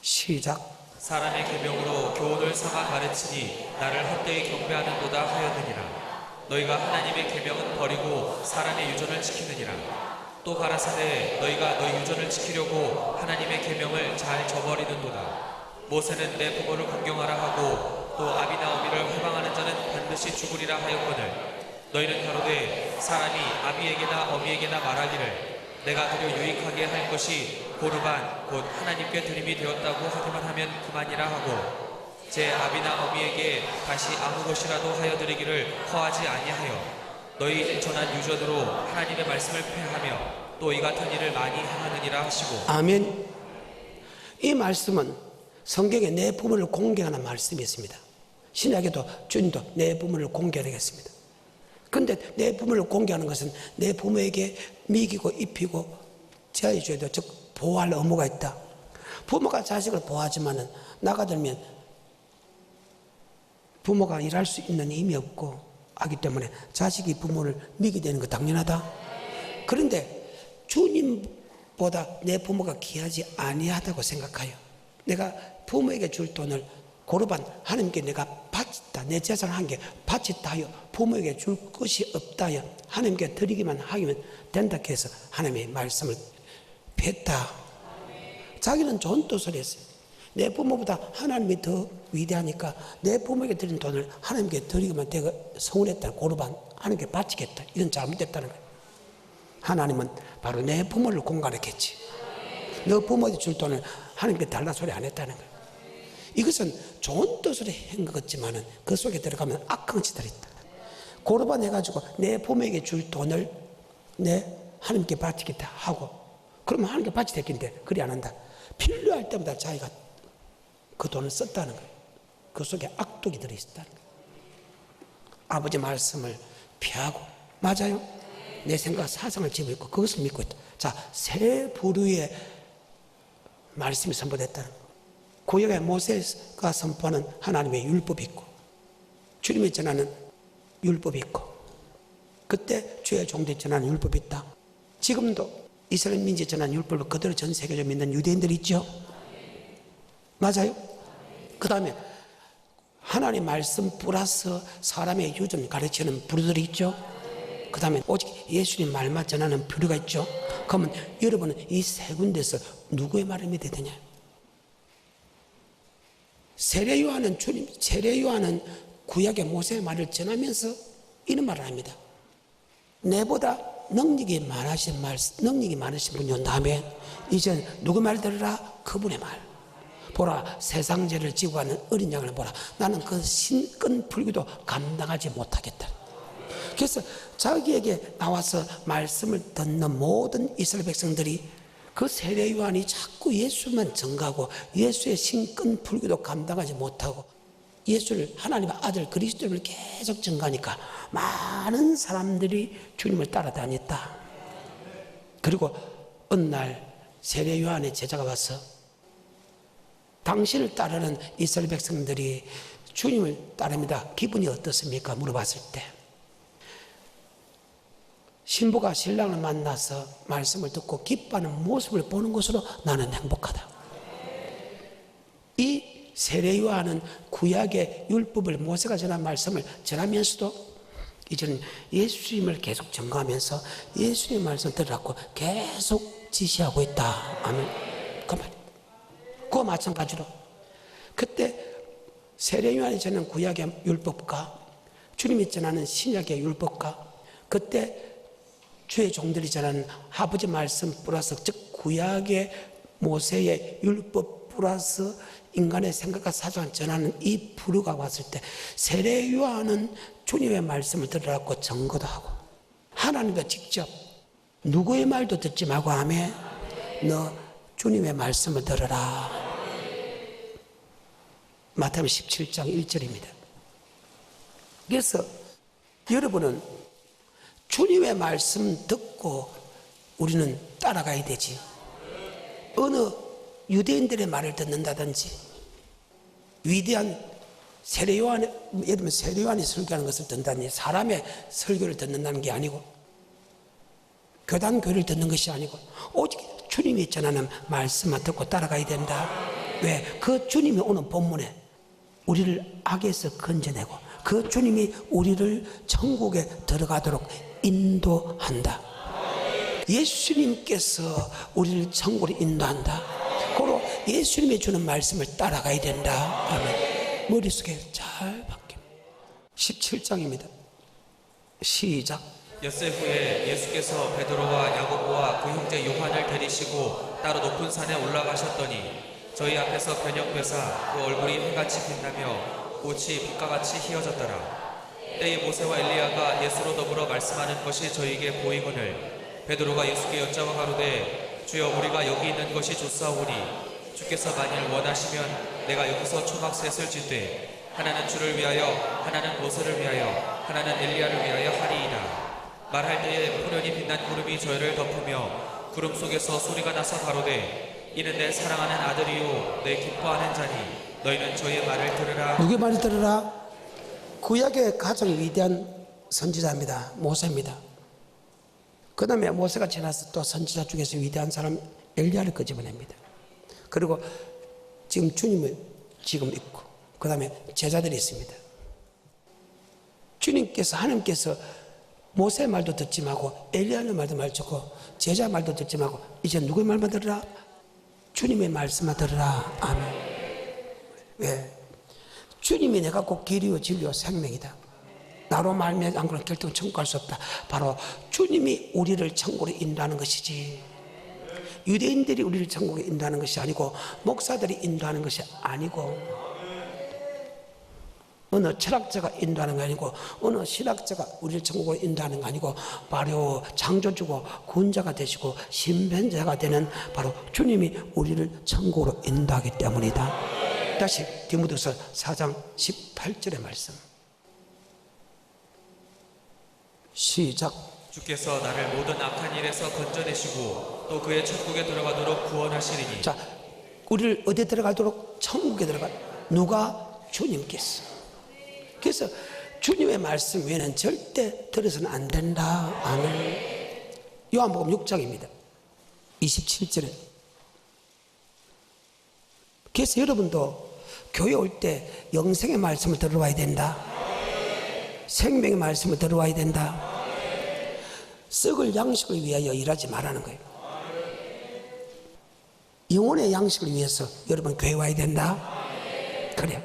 시작. 사람의 계명으로 교훈을 삼아 가르치니 나를 헛되이 경배하는도다 하였느니라. 너희가 하나님의 계명은 버리고 사람의 유전을 지키느니라. 또 가라사대 너희가 너희 유전을 지키려고 하나님의 계명을 잘 저버리는도다. 모세는 내 부모를 공경하라 하고 또 아비나 어미를 회방하는 자는 반드시 죽으리라 하였거늘 너희는 가로되 사람이 아비에게나 어미에게나 말하기를 내가 드려 유익하게 할 것이 고르반 곧 하나님께 드림이 되었다고 하기만 하면 그만이라 하고 제 아비나 어미에게 다시 아무 것이라도 하여 드리기를 허하지 아니하여 너희 전한 유전으로 하나님의 말씀을 폐하며 또 이 같은 일을 많이 행하느니라 하시고. 아멘. 이 말씀은 성경에 내 부모를 공경하는 말씀이 있습니다. 신약에도 주님도 내 부모를 공경하겠습니다. 그런데 내 부모를 공경하는 것은 내 부모에게 먹이고 입히고 제어해줘야 돼요. 즉 보호할 의무가 있다. 부모가 자식을 보호하지만은 나가 들면 부모가 일할 수 있는 힘이 없고 하기 때문에 자식이 부모를 미게 되는 거 당연하다. 그런데 주님보다 내 부모가 귀하지 아니하다고 생각하여 내가 부모에게 줄 돈을 고르반 하나님께 내가 바쳤다. 내 재산을 한 게 바쳤다 하여 부모에게 줄 것이 없다 하여 하나님께 드리기만 하면 된다 해서 하나님의 말씀을 뺐다. 자기는 좋은 뜻을 했어요. 내 부모보다 하나님이 더 위대하니까 내 부모에게 드린 돈을 하나님께 드리기만 내가 서운했다. 고르반 하나님께 바치겠다. 이건 잘못됐다는 거예요. 하나님은 바로 내 부모를 공간했겠지. 너 부모에게 줄 돈을 하나님께 달라 소리 안 했다는 거예요. 이것은 좋은 뜻으로 한 것 같지만은 그 속에 들어가면 악한 짓들이 있다. 고르반 해가지고 내 부모에게 줄 돈을 내 하나님께 바치겠다 하고 그러면 하나님께 바치겠는데 그리 안 한다. 필요할 때마다 자기가 그 돈을 썼다는 거예요. 그 속에 악독이 들어있었다는 거예요. 아버지 말씀을 피하고 맞아요. 내 생각 사상을 집어있고 그것을 믿고 있다. 자, 세 부류의 말씀이 선포됐다는 거예요. 구약의 모세가 선포하는 하나님의 율법이 있고 주님이 전하는 율법이 있고 그때 주의 종들이 전하는 율법이 있다. 지금도 이스라엘 민족이 전하는 율법을 그대로 전 세계적으로 믿는 유대인들이 있죠. 맞아요. 그 다음에 하나님 말씀 플러스 사람의 유전 가르치는 부류들이 있죠. 그 다음에 오직 예수님 말만 전하는 부류가 있죠. 그러면 여러분은 이 세 군데서 누구의 말을 믿어야 되냐? 세례 요한은 구약의 모세의 말을 전하면서 이런 말을 합니다. 내보다 능력이 많으신 분이 온 다음에 이제 누구 말 들으라? 그분의 말. 보라, 세상 죄를 지고 가는 어린 양을 보라. 나는 그 신끈 풀기도 감당하지 못하겠다. 그래서 자기에게 나와서 말씀을 듣는 모든 이스라엘 백성들이 그 세례 요한이 자꾸 예수만 전가하고 예수의 신끈 풀기도 감당하지 못하고 예수를 하나님의 아들 그리스도를 계속 전가하니까 많은 사람들이 주님을 따라다녔다. 그리고 어느 날 세례 요한의 제자가 와서 당신을 따르는 이스라엘 백성들이 주님을 따릅니다. 기분이 어떻습니까? 물어봤을 때 신부가 신랑을 만나서 말씀을 듣고 기뻐하는 모습을 보는 것으로 나는 행복하다. 이 세례 요한은 구약의 율법을 모세가 전한 말씀을 전하면서도 이제는 예수님을 계속 전가하면서 예수님의 말씀을 들으라고 계속 지시하고 있다. 아멘. 그 말입니다. 그와 마찬가지로 그때 세례 요한이 전하는 구약의 율법과 주님이 전하는 신약의 율법과 그때 주의 종들이 전하는 아버지 말씀 플러스 즉 구약의 모세의 율법 플러스 인간의 생각과 사상을 전하는 이 부류가 왔을 때 세례 요한은 주님의 말씀을 들으라고 증거도 하고 하나님과 직접 누구의 말도 듣지 말고 아멘 너 주님의 말씀을 들으라. 마태복음 17장 1절입니다. 그래서 여러분은 주님의 말씀 듣고 우리는 따라가야 되지. 어느 유대인들의 말을 듣는다든지 위대한 세례요한의 예를 들면 세례요한이 설교하는 것을 듣는다니 사람의 설교를 듣는다는 게 아니고 교단 교리를 듣는 것이 아니고 오직 주님이 전하는 말씀만 듣고 따라가야 된다. 왜? 그 주님이 오는 본문에 우리를 악에서 건져내고 그 주님이 우리를 천국에 들어가도록 인도한다. 예수님께서 우리를 천국으로 인도한다. 고로 예수님이 주는 말씀을 따라가야 된다. 아멘. 머릿속에 잘 박힙니다. 17장입니다. 시작. 엿새 후에 예수께서 베드로와 야고보와 그 형제 요한을 데리시고 따로 높은 산에 올라가셨더니 저희 앞에서 변형되사 그 얼굴이 해같이 빛나며 꽃이 빛과 같이 희어졌더라. 때에 모세와 엘리야가 예수로 더불어 말씀하는 것이 저희에게 보이거늘 베드로가 예수께 여짜와 가로되 주여 우리가 여기 있는 것이 좋사오니 주께서 만일 원하시면 내가 여기서 초막셋을 짓되 하나는 주를 위하여 하나는 모세를 위하여 하나는 엘리야를 위하여 하리이다. 말할 때에 호련히 빛난 구름이 저희를 덮으며 구름 속에서 소리가 나서 가로되 이는 내 사랑하는 아들이요 내 기뻐하는 자니 너희는 저희의 말을 들으라. 누구의 말을 들으라? 구약의 가장 위대한 선지자입니다. 모세입니다. 그 다음에 모세가 지나서 또 선지자 중에서 위대한 사람 엘리야를 끄집어냅니다. 그리고 지금 주님을 지금 있고 그 다음에 제자들이 있습니다. 주님께서 하나님께서 모세의 말도 듣지 말고 엘리야의 말도 말 듣고 제자 말도 듣지 말고 이제 누구의 말만 들으라? 주님의 말씀만 들으라. 아멘. 왜? 주님이 내가 꼭 길이요 진리요 생명이다. 나로 말미암아 안 그러면 결국 천국 갈 수 없다. 바로 주님이 우리를 천국으로 인도하는 것이지 유대인들이 우리를 천국에 인도하는 것이 아니고 목사들이 인도하는 것이 아니고 어느 철학자가 인도하는 거 아니고 어느 신학자가 우리를 천국으로 인도하는 거 아니고 바로 창조주고 구원자가 되시고 신변자가 되는 바로 주님이 우리를 천국으로 인도하기 때문이다. 다시 디모데후서 4장 18절의 말씀 시작. 주께서 나를 모든 악한 일에서 건져내시고 또 그의 천국에 들어가도록 구원하시리니. 자, 우리를 어디에 들어가도록? 천국에 들어가. 누가? 주님께서. 그래서 주님의 말씀 외에는 절대 들어서는 안 된다. 아멘. 요한복음 6장입니다 27절에. 그래서 여러분도 교회 올 때 영생의 말씀을 들어와야 된다. 생명의 말씀을 들어와야 된다. 썩을 양식을 위하여 일하지 말라는 거예요. 영혼의 양식을 위해서 여러분 교회 와야 된다. 그래.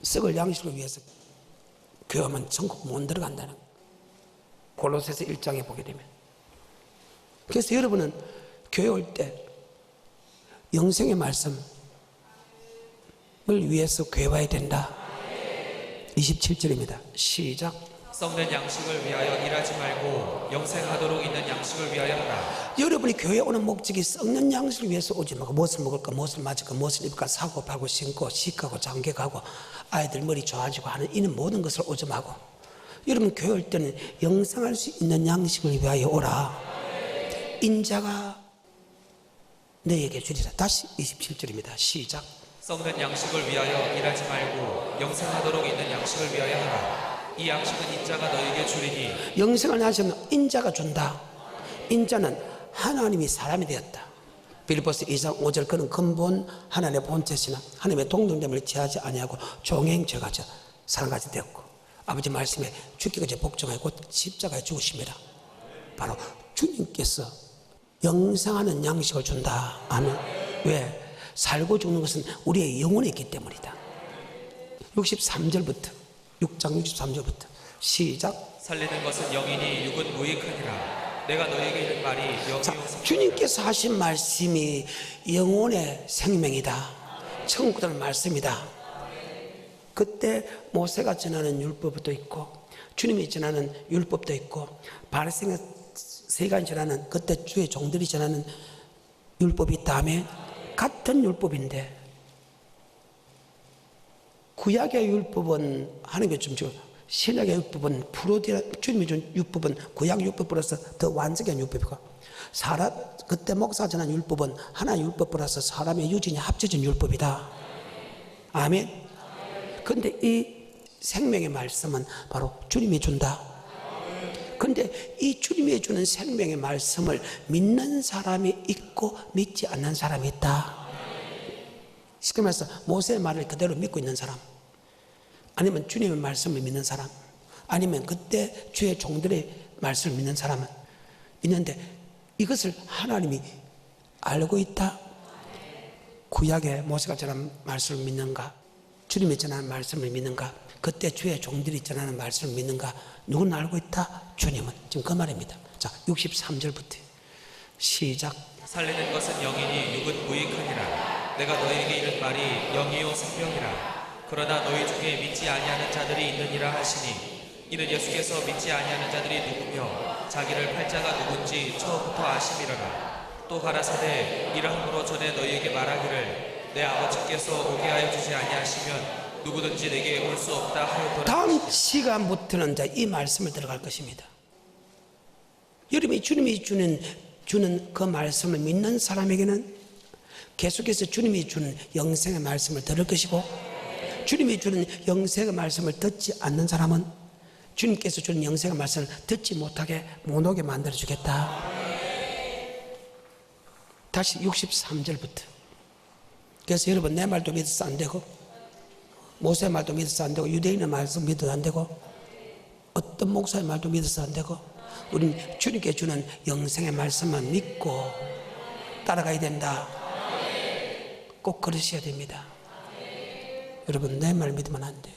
썩을 양식을 위해서 교회 오면 천국 못 들어간다는 거예요. 골로새서 1장에 보게 되면. 그래서 여러분은 교회 올 때 영생의 말씀을 위해서 교회 와야 된다. 27절입니다. 시작. 썩는 양식을 위하여 일하지 말고 영생하도록 있는 양식을 위하여 하라. 여러분이 교회에 오는 목적이 썩는 양식을 위해서 오지 말고 무엇을 먹을까, 무엇을 마실까, 무엇을 입을까, 사고 팔고 신고 시가고 장계가고 아이들 머리 좋아지고 하는 이는 모든 것을 오지 말고 여러분 교회 올 때는 영생할 수 있는 양식을 위하여 오라. 인자가 너에게 주리라. 다시 27절입니다. 시작. 썩는 양식을 위하여 일하지 말고 영생하도록 있는 양식을 위하여 하라. 이 양식은 인자가 너에게 주리니. 영생을 하시면 인자가 준다. 인자는 하나님이 사람이 되었다. 빌립보서 2장 5절 그는 근본 하나님의 본체시나 하나님의 동등됨을 취하지 아니하고 종행죄가져 사람같이 되었고 아버지 말씀에 죽기까지 복종하여 곧 십자가에 죽으심이라. 바로 주님께서 영생하는 양식을 준다. 아멘. 왜? 살고 죽는 것은 우리의 영혼에 있기 때문이다. 63절부터 6장 63절부터 시작. 살리는 것은 영이니 육은 무익하니라. 내가 너에게 이른 말이 영이요 자, 생명이라. 주님께서 하신 말씀이 영혼의 생명이다. 천국의 말씀이다. 그때 모세가 전하는 율법도 있고 주님이 전하는 율법도 있고 바리새인의 세간이 전하는 그때 주의 종들이 전하는 율법이 있다면 같은 율법인데 구약의 율법은 하나님께 좀 주고 신약의 율법은 주님이 준 율법은 구약 율법으로서 더 완전한 율법이고 그때 목사가 전한 율법은 하나의 율법으로서 사람의 유전이 합쳐진 율법이다. 아멘. 그런데 이 생명의 말씀은 바로 주님이 준다. 그런데 이 주님이 주는 생명의 말씀을 믿는 사람이 있고 믿지 않는 사람이 있다. 쉽게 말해서 모세의 말을 그대로 믿고 있는 사람, 아니면 주님의 말씀을 믿는 사람, 아니면 그때 주의 종들의 말씀을 믿는 사람은 있는데 이것을 하나님이 알고 있다. 구약의 모세가 전한 말씀을 믿는가? 주님이 전하는 말씀을 믿는가? 그때 주의 종들이 전하는 말씀을 믿는가? 누구는 알고 있다? 주님은. 지금 그 말입니다. 자, 63절부터 시작. 살리는 것은 영이니 육은 무익하니라. 내가 너에게 이른 말이 영이요 생명이라. 그러나 너희 중에 믿지 아니하는 자들이 있느니라 하시니 이는 예수께서 믿지 아니하는 자들이 누구며 자기를 팔자가 누군지 처음부터 아심이로라. 또 가라사대 이러함으로 전에 너희에게 말하기를 내 아버지께서 오게 하여 주지 아니하시면 누구든지 내게 올 수 없다 하였더라. 다음 시간부터는 이 말씀을 들어갈 것입니다. 여러분이 주님이 주는 그 말씀을 믿는 사람에게는 계속해서 주님이 주는 영생의 말씀을 들을 것이고, 주님이 주는 영생의 말씀을 듣지 않는 사람은 주님께서 주는 영생의 말씀을 듣지 못하게 못 오게 만들어 주겠다. 다시 63절부터. 그래서 여러분, 내 말도 믿어서 안 되고 모세의 말도 믿어서 안 되고 유대인의 말도 믿어서 안 되고 어떤 목사의 말도 믿어서 안 되고 우리는 주님께 주는 영생의 말씀만 믿고 따라가야 된다. 꼭 그러셔야 됩니다. 여러분, 내 말 믿으면 안 돼요.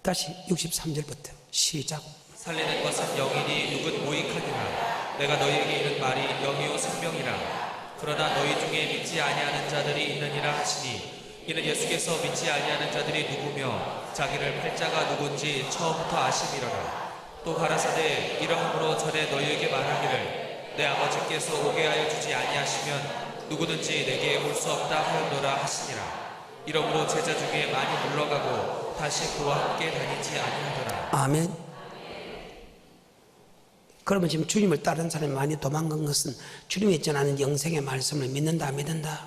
다시 63절부터 시작. 살리는 것은 영이니 육은 무익하니라. 내가 너희에게 이른 말이 영이요 생명이라. 그러나 너희 중에 믿지 아니하는 자들이 있느니라 하시니 이는 예수께서 믿지 아니하는 자들이 누구며 자기를 팔자가 누군지 처음부터 아심이로라. 또 가라사대 이러함으로 전에 너희에게 말하기를 내 아버지께서 오게 하여 주지 아니하시면 누구든지 내게 올 수 없다 하였노라 하시니라. 이러므로 제자 중에 많이 물러가고 다시 그와 함께 다니지 아니하더라. 아멘. 그러면 지금 주님을 따르는 사람이 많이 도망간 것은 주님이 전하는 영생의 말씀을 믿는다 안 믿는다?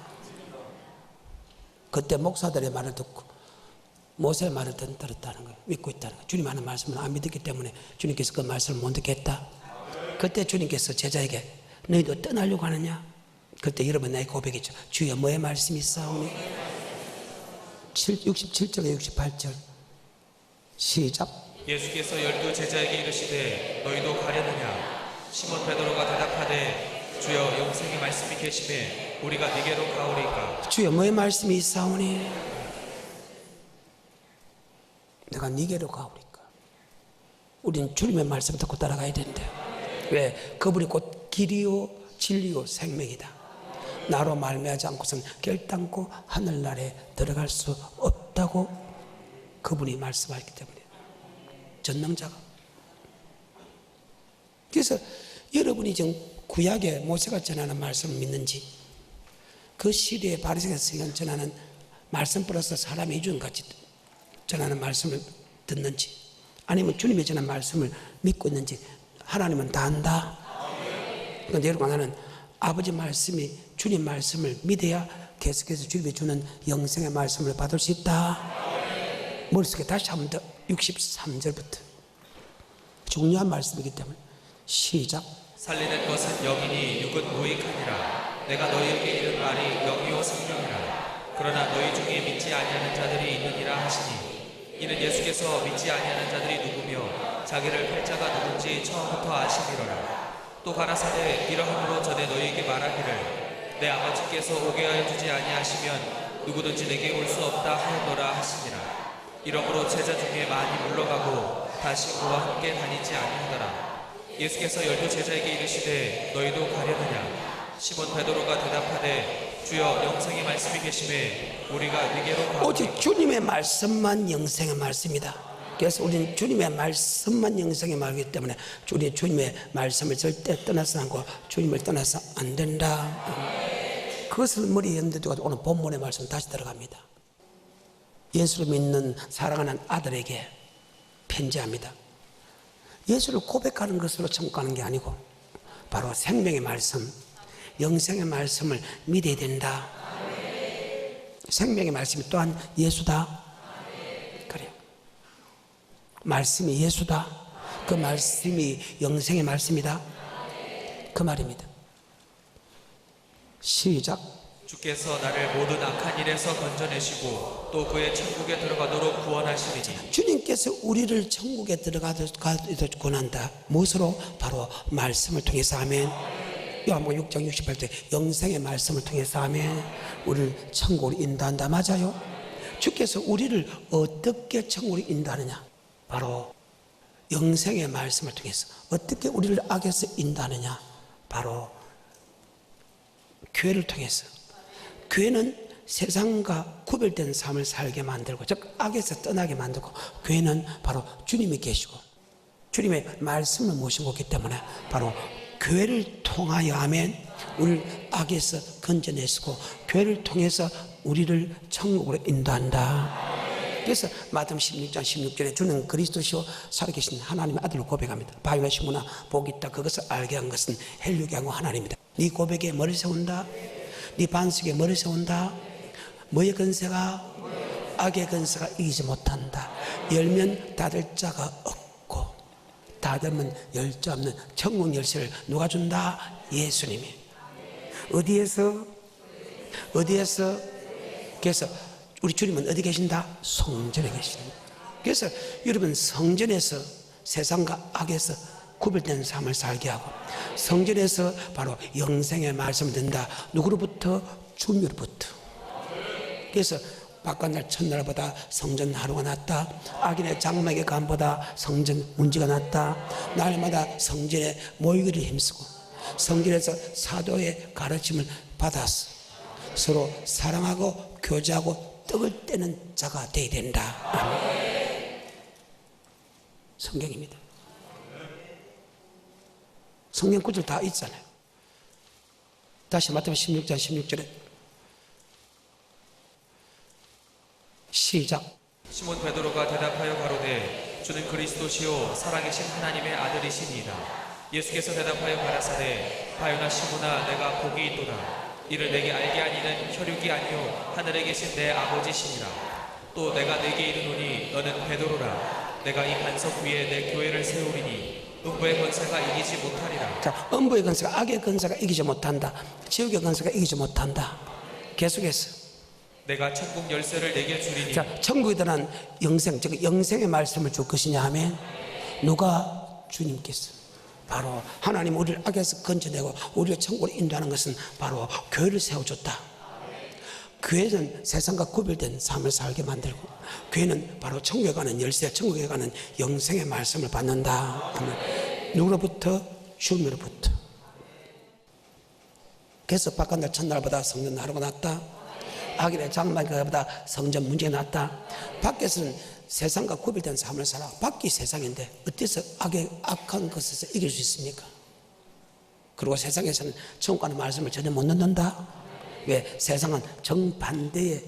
그때 목사들의 말을 듣고 모세의 말을 들었다는 거예요. 믿고 있다는 거예요. 주님 하는 말씀을 안 믿었기 때문에 주님께서 그 말씀을 못 듣겠다. 그때 주님께서 제자에게 너희도 떠나려고 하느냐? 그때 여러분 나의 고백이죠. 주여 뭐의 말씀이 있사오니? 67절에 68절 시작. 예수께서 12 제자에게 이르시되 너희도 가려느냐? 시몬 베드로가 대답하되 주여 영생의 말씀이 계시매 우리가 네게로 가오리까? 주여 뭐의 말씀이 있사오니? 내가 네게로 가오리까? 우리는 주님의 말씀 듣고 따라가야 되는데 왜? 그분이 곧 길이요 진리요 생명이다. 나로 말미암지 않고서는 결단코 하늘나라에 들어갈 수 없다고 그분이 말씀하셨기 때문에 전능자가. 그래서 여러분이 지금 구약의 모세가 전하는 말씀을 믿는지 그 시대의 바리새인이 전하는 말씀 플러스 사람의 이준같이 전하는 말씀을 듣는지 아니면 주님이 전하는 말씀을 믿고 있는지 하나님은 다 안다. 그런데 여러분, 나는 아버지 말씀이 주님 말씀을 믿어야 계속해서 주님이 주는 영생의 말씀을 받을 수 있다. 머릿속에 다시 한 번 더 63절부터 중요한 말씀이기 때문에 시작. 살리는 것은 영이니 육은 무익하니라. 내가 너희에게 이른 말이 영이요 생명이라. 그러나 너희 중에 믿지 아니하는 자들이 있느니라 하시니 이는 예수께서 믿지 아니하는 자들이 누구며 자기를 팔자가 누군지 처음부터 아심이로라. 또 가라사대 이러함으로 전에 너희에게 말하기를 내 아버지께서 오게 하여 주지 아니하시면 누구든지 내게 올 수 없다 하였노라 하시니라. 이러므로 제자 중에 많이 물러가고 다시 그와 함께 다니지 아니하더라. 예수께서 12제자에게 이르시되 너희도 가려느냐? 시몬 베드로가 대답하되 주여 영생의 말씀이 계심에 우리가 네게로 가오니 오직 주님의 말씀만 영생의 말씀이다. 그래서 우리는 주님의 말씀만 영생의 말이기 때문에 주님의 말씀을 절대 떠나서 않고 주님을 떠나서 안 된다. 그것을 머리에 연두고 오늘 본문의 말씀 다시 들어갑니다. 예수를 믿는 사랑하는 아들에게 편지합니다. 예수를 고백하는 것으로 천국 가는 게 아니고 바로 생명의 말씀, 영생의 말씀을 믿어야 된다. 생명의 말씀이 또한 예수다. 그래요. 말씀이 예수다. 그 말씀이 영생의 말씀이다. 그 말입니다. 시작. 주께서 나를 모든 악한 일에서 건져내시고 또 그의 천국에 들어가도록 구원하시리니 주님께서 우리를 천국에 들어가도록 권한다. 무엇으로? 바로 말씀을 통해서. 아멘. 요한복음 6장 68절 영생의 말씀을 통해서. 아멘. 우리를 천국으로 인도한다. 맞아요. 주께서 우리를 어떻게 천국으로 인도하느냐? 바로 영생의 말씀을 통해서. 어떻게 우리를 악에서 인도하느냐? 바로 교회를 통해서. 교회는 세상과 구별된 삶을 살게 만들고, 즉 악에서 떠나게 만들고, 교회는 바로 주님이 계시고 주님의 말씀을 모시고 있기 때문에 바로 교회를 통하여, 아멘, 우리를 악에서 건져내시고 교회를 통해서 우리를 천국으로 인도한다. 그래서 마태복음 16장 16절에 주는 그리스도시요 살아계신 하나님의 아들로 고백합니다. 바위나 시무나 복이 있다. 그것을 알게 한 것은 헬류게 한 하나님이다. 네 고백에 머리 세운다. 네 반석에 머리 세운다. 뭐의 건세가? 악의 건세가 이기지 못한다. 열면 닫을 자가 없고 닫으면 열 자 없는 천국 열쇠를 누가 준다? 예수님이. 어디에서? 그래서 우리 주님은 어디 계신다? 성전에 계신다. 그래서 여러분, 성전에서 세상과 악에서 구별된 삶을 살게 하고, 성전에서 바로 영생의 말씀을 듣는다. 누구로부터? 주님으로부터. 그래서 바깥날 첫날보다 성전 하루가 낫다. 악인의 장막의 감보다 성전 문제가 낫다. 날마다 성전에 모이기를 힘쓰고 성전에서 사도의 가르침을 받아서 서로 사랑하고 교제하고 떡을 떼는 자가 되어야 된다. 아멘. 성경입니다. 성경 구절 다 있잖아요. 다시 마태복음 16장 16절에 시작. 시몬 베드로가 대답하여 가로되 주는 그리스도시요 살아계신 하나님의 아들이시니이다. 예수께서 대답하여 가라사대 바요나 시몬아 내가 복이 있도다. 이를 내게 알게 하니는 혈육이 아니요 하늘에 계신 내 아버지시니라. 또 내가 내게 이르노니 너는 베드로라. 내가 이 반석 위에 내 교회를 세우리니 음부의 권세가 이기지 못하리라. 자, 음부의 권세가, 악의 권세가 이기지 못한다. 지옥의 권세가 이기지 못한다. 계속해서 내가 천국 열쇠를 내게 주리니. 자, 천국에 대한 영생, 즉 영생의 말씀을 줄 것이냐 하면 누가? 주님께서. 바로 하나님 우리를 악에서 건져내고 우리를 천국으로 인도하는 것은 바로 교회를 세워줬다. 교회는 세상과 구별된 삶을 살게 만들고, 교회는 바로 천국에 가는 열쇠, 천국에 가는 영생의 말씀을 받는다. 누구로부터? 주님으로부터. 그래서 바깥날 첫날보다 성전 하루가 낫다. 악인의 장막보다 성전 문제가 낫다. 밖에서는 세상과 구별된 삶을 살아. 밖이 세상인데 어때서 악한 것에서 이길 수 있습니까? 그리고 세상에서는 천국 가는 말씀을 전혀 못 듣는다. 왜? 세상은 정반대의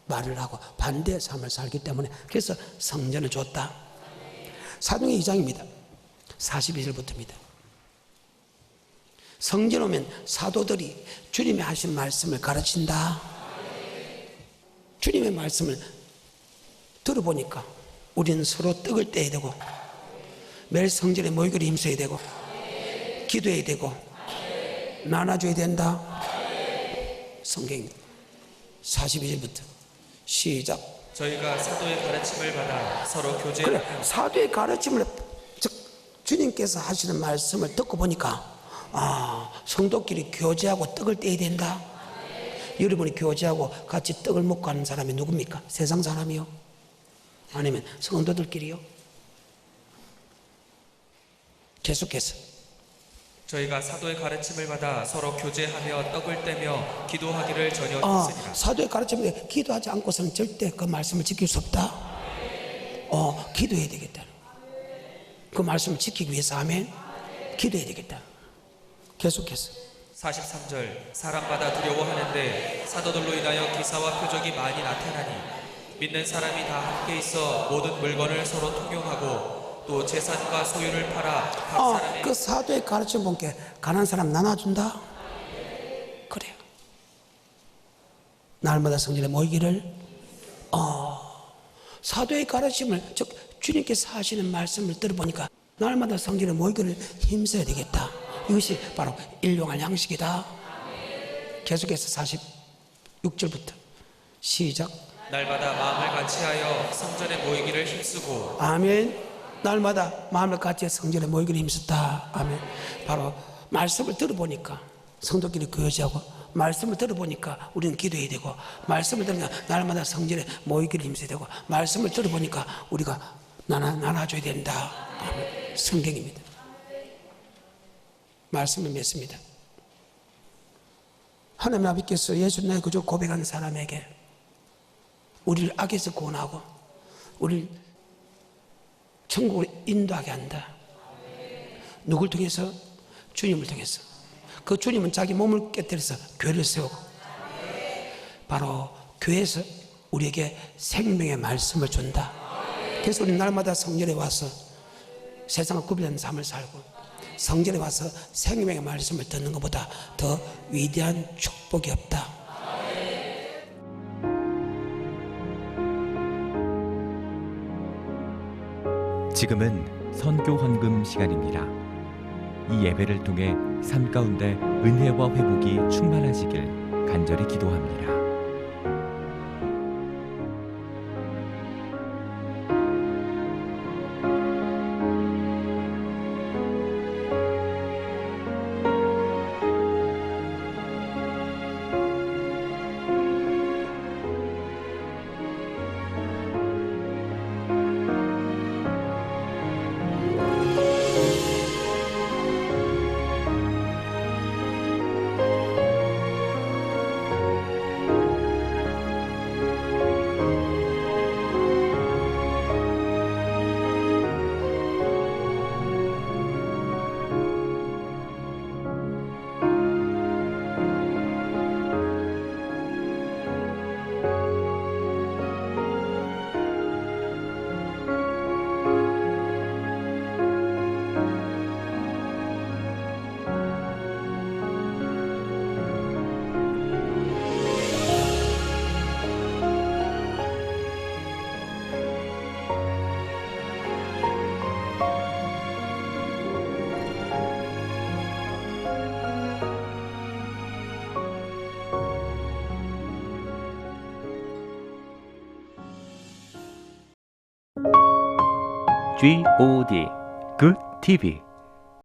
말을 하고 반대의 삶을 살기 때문에. 그래서 성전을 줬다. 사도행전 2장입니다. 42절부터입니다. 성전 오면 사도들이 주님이 하신 말씀을 가르친다. 주님의 말씀을 들어보니까 우리는 서로 떡을 떼야 되고 매일 성전에 모이기를 힘써야 되고 기도해야 되고 나눠줘야 된다. 성경입니다. 42절부터 시작. 저희가 사도의 가르침을 받아 서로 교제하며. 그래, 사도의 가르침을, 즉 주님께서 하시는 말씀을 듣고 보니까 성도끼리 교제하고 떡을 떼야 된다. 여러분이 교제하고 같이 떡을 먹고 하는 사람이 누굽니까? 세상 사람이요? 아니면 성도들끼리요? 계속해서 저희가 사도의 가르침을 받아 서로 교제하며 떡을 떼며 기도하기를 전혀 했으니라. 사도의 가르침에 기도하지 않고서는 절대 그 말씀을 지킬 수 없다. 기도해야 되겠다. 그 말씀을 지키기 위해서 아멘. 기도해야 되겠다. 계속해서 43절 사람마다 두려워하는데 사도들로 인하여 기사와 표적이 많이 나타나니 믿는 사람이 다 함께 있어 모든 물건을 서로 통용하고 또 재산과 소유를 팔아 각 사람의 그 사도의 가르침 본게 가난한 사람 나눠준다. 그래요. 날마다 성전에 모이기를. 사도의 가르침을 즉 주님께서 하시는 말씀을 들어보니까 날마다 성전에 모이기를 힘써야 되겠다. 이것이 바로 일용할 양식이다. 계속해서 46절부터 시작. 날마다 마음을 같이하여 성전에 모이기를 힘쓰고 아멘. 날마다 마음을 같이 성전에 모이기를 힘썼다. 아멘. 바로 말씀을 들어보니까 성도끼리 교제하고, 말씀을 들어보니까 우리는 기도해야 되고, 말씀을 들으니까 날마다 성전에 모이기를 힘써야 되고, 말씀을 들어보니까 우리가 나눠줘야 된다. 아멘. 성경입니다. 말씀을 맺습니다. 하나님 아버지께서 예수 나의 구주 고백한 사람에게 우리를 악에서 구원하고 우리를 천국으로 인도하게 한다. 누굴 통해서? 주님을 통해서. 그 주님은 자기 몸을 깨뜨려서 교회를 세우고 바로 교회에서 우리에게 생명의 말씀을 준다. 그래서 우리 날마다 성전에 와서 세상과 구별된 삶을 살고 성전에 와서 생명의 말씀을 듣는 것보다 더 위대한 축복이 없다. 지금은 선교 헌금 시간입니다. 이 예배를 통해 삶 가운데 은혜와 회복이 충만하시길 간절히 기도합니다. GOD Good TV